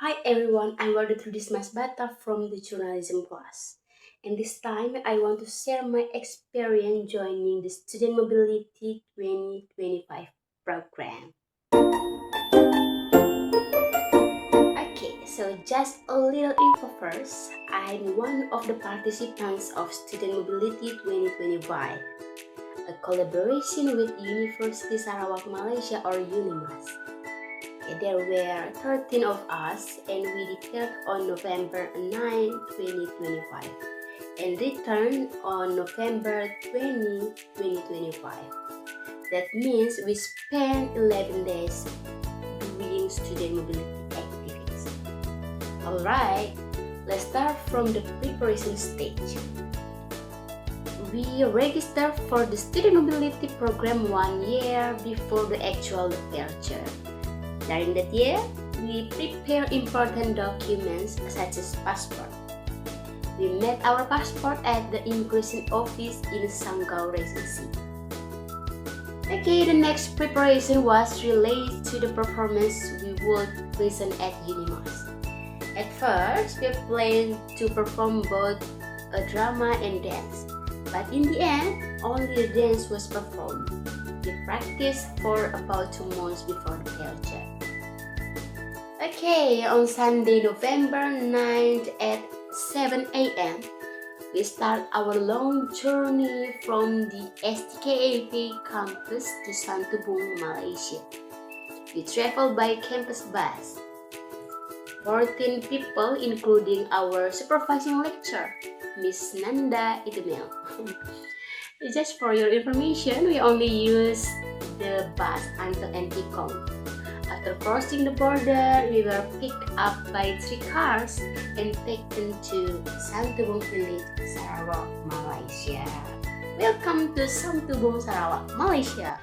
Hi everyone, I'm Waldetrudis Bata from the journalism class. And this time I want to share my experience joining the Student Mobility 2025 program. Okay, so just a little info first. I'm one of the participants of Student Mobility 2025, a collaboration with University Sarawak Malaysia or UNIMAS. There were 13 of us and we declared on November 9, 2025 and returned on November 2025. That means we spent 11 days doing student mobility activities. Alright, let's start from the preparation stage. We registered for the student mobility program 1 year before the actual departure. During that year, we prepare important documents such as passport. We met our passport at the immigration office in Sanggau Regency. Okay, the next preparation was related to the performance we would present at UNIMAS. At first, we planned to perform both a drama and dance, but in the end, only the dance was performed. We practiced for about 2 months before the departure. Okay, on Sunday, November 9th at 7 a.m., we start our long journey from the STKAP campus to Santubong, Malaysia. We travel by campus bus. 14 people, including our supervising lecturer, Miss Nanda Itumel. Just for your information, we only use the bus until Antikong. After crossing the border, we were picked up by 3 cars and taken to Santubong Village, Sarawak, Malaysia. Welcome to Santubong, Sarawak, Malaysia.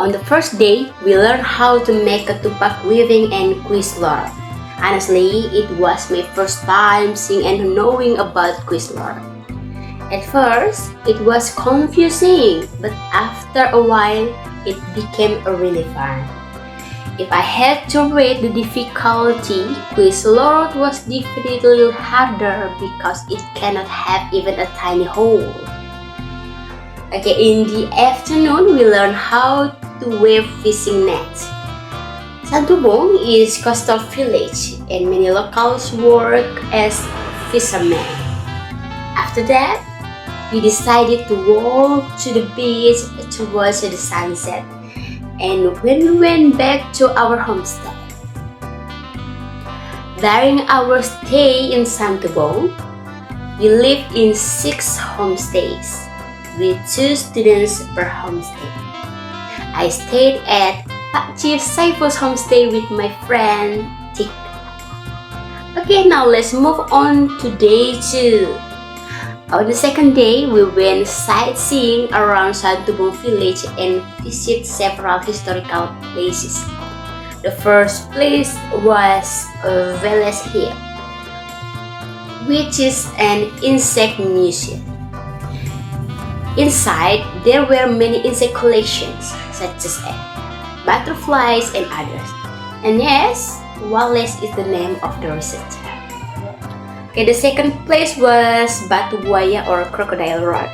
On the first day, we learned how to make a tupak weaving and Quizlor. Honestly, it was my first time seeing and knowing about Quizlor. At first, it was confusing, but after a while, it became really fun. If I had to rate the difficulty, Quizlor was definitely harder because it cannot have even a tiny hole. Okay, in the afternoon, we learned how to weave fishing nets. Santubong is coastal village and many locals work as fishermen. After that, we decided to walk to the beach to watch the sunset. And when we went back to our homestay, during our stay in Santubong, we lived in 6 homestays with 2 students per homestay. I stayed at Pak Chief Saifu's homestay with my friend Tik. Okay, now let's move on to day 2. On the second day, we went sightseeing around Santubong village and visit several historical places. The first place was Veles Hill, which is an insect museum. Inside, there were many insect collections, such as butterflies and others. And yes, Wallace is the name of the researcher. Okay, the second place was Batu Buaya or Crocodile Rock.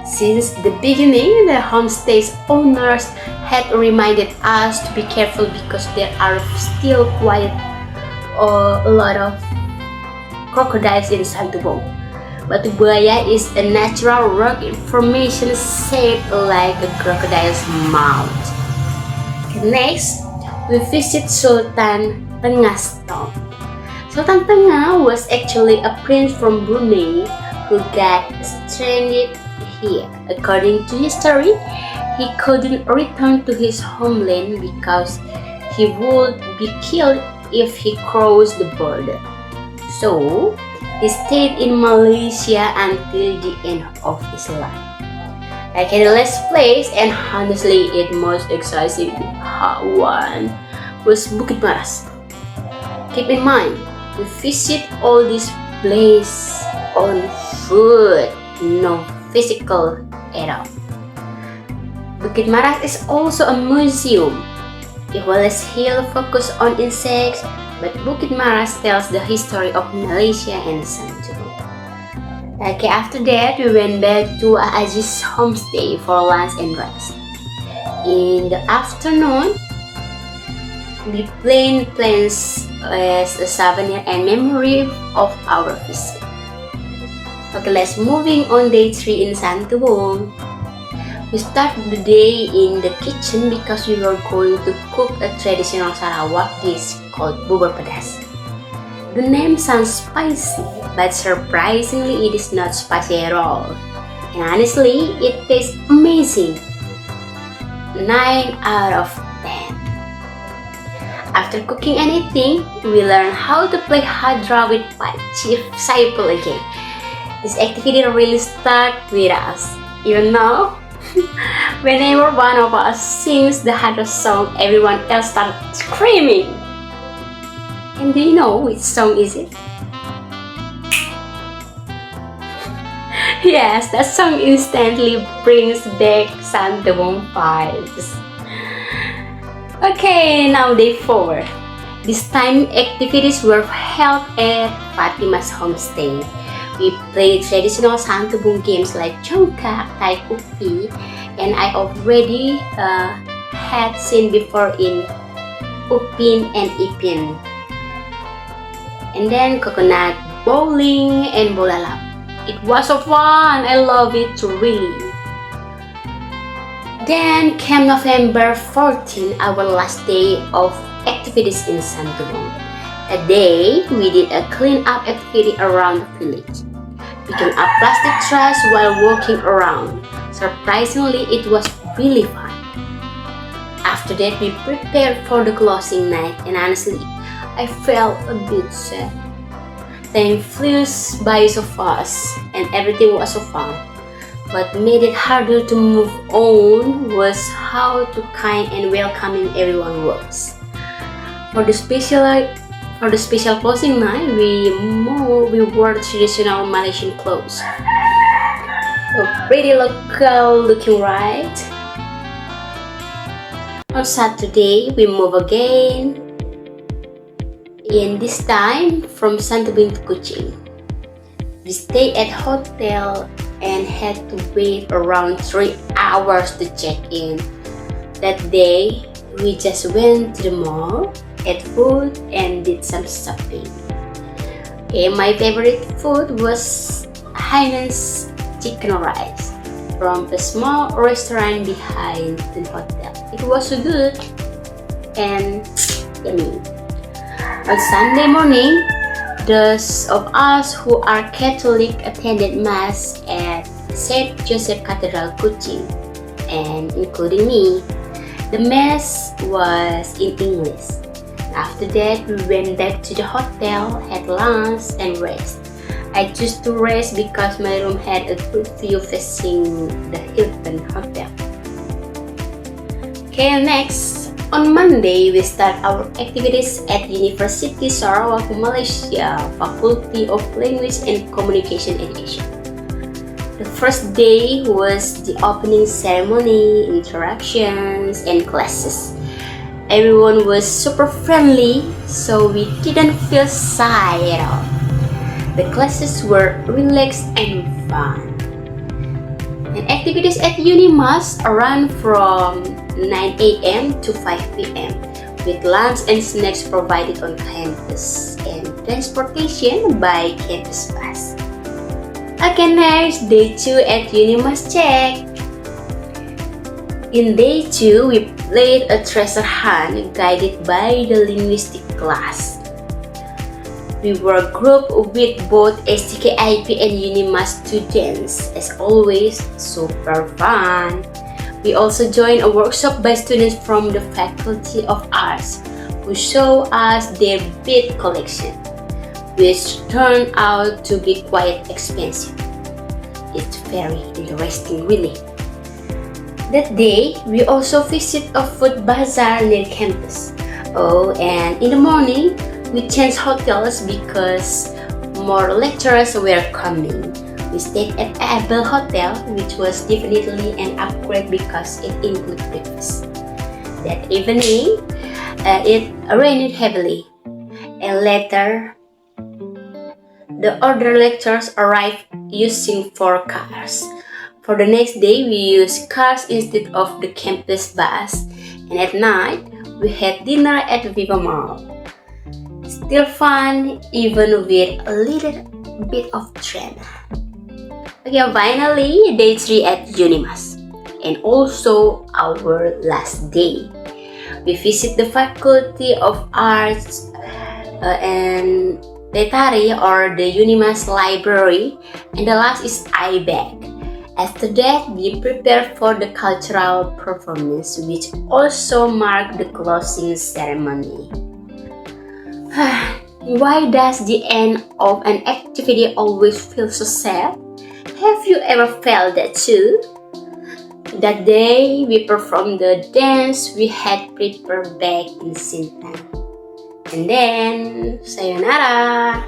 Since the beginning, the homestay's owners had reminded us to be careful because there are still quite a lot of crocodiles in Santubong. Batu Buaya is a natural rock formation shaped like a crocodile's mouth. Okay, next, we visit Sultan Tengah's tomb. Sultan Tengah was actually a prince from Brunei who got stranded here. According to history, he couldn't return to his homeland because he would be killed if he crossed the border. So, he stayed in Malaysia until the end of his life. Like in the last place, and honestly, it most exciting one was Bukit Maras. Keep in mind, we visit all these places on foot, no physical at all. Bukit Maras is also a museum. Iwales Hill focus on insects, but Bukit Maras tells the history of Malaysia and Santorini. Okay, after that, we went back to Aziz homestay for lunch and rest. In the afternoon, we planned plans as a souvenir and memory of our visit. Okay, let's moving on day 3 in Santorini. We start the day in the kitchen because we were going to cook a traditional Sarawak dish called bubur pedas. The name sounds spicy, but surprisingly it is not spicy at all. And honestly, it tastes amazing. 9 out of 10. After cooking and eating, we learn how to play Hadra with Pak Chief Saipul again. This activity really stuck with us. Even now, whenever one of us sings the Hadra song, everyone else starts screaming. And do you know which song is it? Yes, that song instantly brings back Santorini vibes. Okay, now day 4. This time activities were held at Fatima's homestay. We played traditional Santorini games like Congkak, Tai Upi, and I already had seen before in Upin and Ipin. And then coconut bowling and bolalap. It was so fun, I love it really. Then came November 14, our last day of activities in Santorini. That day, we did a clean-up activity around the village. Picking up plastic trash while walking around. Surprisingly, it was really fun. After that, we prepared for the closing night, and honestly, I felt a bit sad. Time flew by so fast, and everything was so fun. What made it harder to move on was how to kind and welcoming everyone was. For the special closing night, we wore traditional Malaysian clothes. So pretty local looking, right? On Saturday, we move again. In this time, from Santorini to Kuching. We stayed at hotel and had to wait around 3 hours to check in. That day, we just went to the mall, ate food, and did some shopping. Okay, my favorite food was Hainan's chicken rice from a small restaurant behind the hotel. It was so good and yummy. On Sunday morning, those of us who are Catholic attended Mass at St. Joseph Cathedral Kuching, and including me. The Mass was in English. After that, we went back to the hotel, had lunch, and rest. I chose to rest because my room had a good view facing the Hilton Hotel. Okay, next. On Monday, we start our activities at University Sarawak, Malaysia, Faculty of Language and Communication Education. The first day was the opening ceremony, interactions, and classes. Everyone was super friendly, so we didn't feel shy at all. The classes were relaxed and fun. And activities at Unimas run from 9 a.m. to 5 p.m. with lunch and snacks provided on campus and transportation by campus bus. Okay, next, day 2 at Unimas check. In day 2, we played a treasure hunt guided by the linguistic class. We were grouped with both STKIP and Unimas students. As always, super fun. We also joined a workshop by students from the Faculty of Arts who showed us their bead collection, which turned out to be quite expensive. It's very interesting, really. That day, we also visit a food bazaar near campus. Oh, and in the morning, we changed hotels because more lecturers were coming. We stayed at Abel Hotel, which was definitely an upgrade because it included breakfast. That evening, it rained heavily, and later, the other lecturers arrived using 4 cars. For the next day, we used cars instead of the campus bus, and at night, we had dinner at Viva Mall. Still fun, even with a little bit of drama. Okay, finally, day 3 at Unimas, and also our last day. We visit the Faculty of Arts and Letari or the Unimas Library, and the last is IBEC. After that, we prepare for the cultural performance, which also marked the closing ceremony. Why does the end of an activity always feel so sad? Have you ever felt that too? That day, we performed the dance we had prepared back in Sintang. And then, sayonara!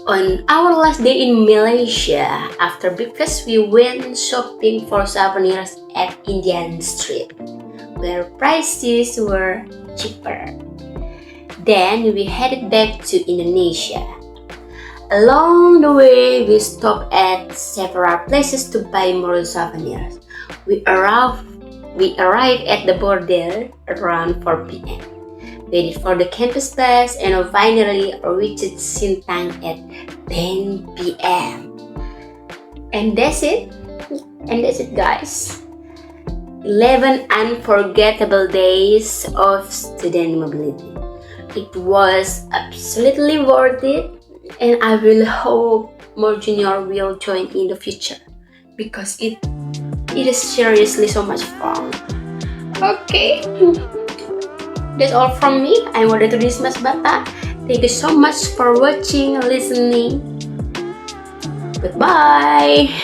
On our last day in Malaysia, after breakfast we went shopping for souvenirs at Indian Street, where prices were cheaper. Then we headed back to Indonesia. Along the way, we stopped at several places to buy more souvenirs. We arrived at the border around 4 p.m. Waited for the campus bus and finally reached Sintang at 10 p.m. And that's it. Guys. 11 unforgettable days of student mobility. It was absolutely worth it, and I really hope more junior will join in the future because it is seriously so much fun. Okay. That's all from me. I'm Waldetrudis Mas Bata. Thank you so much for watching and listening. Goodbye.